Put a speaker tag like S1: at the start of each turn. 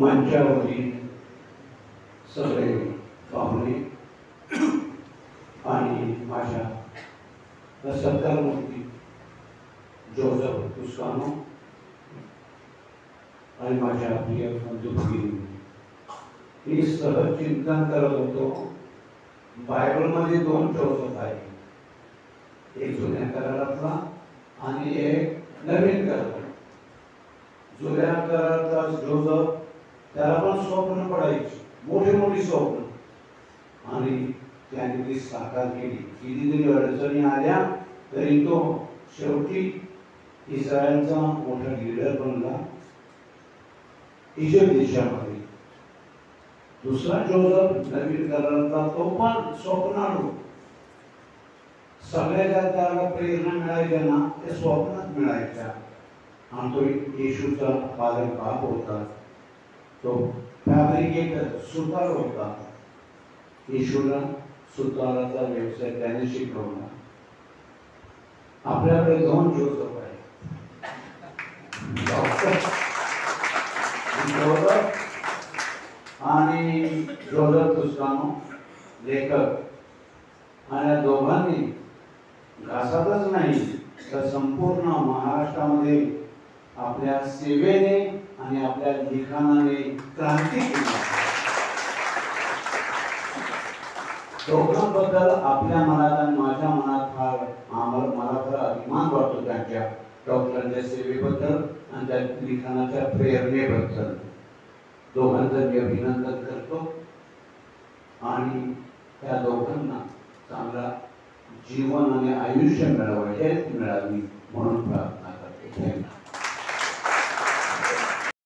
S1: मंचावरील सगळे पाहुणे आणि माझ्या सत्कारमूर्ती जोसेफ तुस्कानो आणि माझ्या प्रिय बंधू भगिनी, मी सहज चिंतन करत होतो. बायबलमध्ये दोन जोसेफ आहेत, एक जुन्या करारातला आणि एक नवीन करारातला. जुन्या करारातला जोसेफ, त्याला पण स्वप्न पडायची, मोठी मोठी स्वप्न, आणि त्याने ती साकार केली. कितीतरी अडचणी आल्या तरी तो शेवटी इस्रायलचा मोठा लीडर बनला इजिप्त देशामध्ये. दुसरा जोसेफ नवीन करारातला, तो पण स्वप्नाळू. सगळ्या त्याला प्रेरणा मिळायच्या ना, ते स्वप्नात मिळायच्या. आणि तो येशूचा पालक बाप होता, तो फॅब्रिकेटर, सुतार होता. येशूला सुताराचा व्यवसाय त्याने शिकवला. आपल्याकडे दोन जोसेफ आहेत, डॉक्टर जोसेफ आणि जोसेफ तुस्कानो लेखक. आणि दोघांनी घासातच नाही तर संपूर्ण महाराष्ट्रामध्ये आपल्या सेवेने आणि आपल्या लिखाणाने क्रांती केली. दोघांबद्दल आपल्या मनात आणि माझ्या मनात मला तर अभिमान वाटतो त्यांच्या डॉक्टरांच्या सेवेबद्दल आणि त्या लिखाणाच्या प्रेरणेबद्दल. दोघांचं मी अभिनंदन करतो आणि त्या दोघांना चांगला जीवन आणि आयुष्य मिळावं, हेल्थ मिळावी म्हणून प्रार्थना.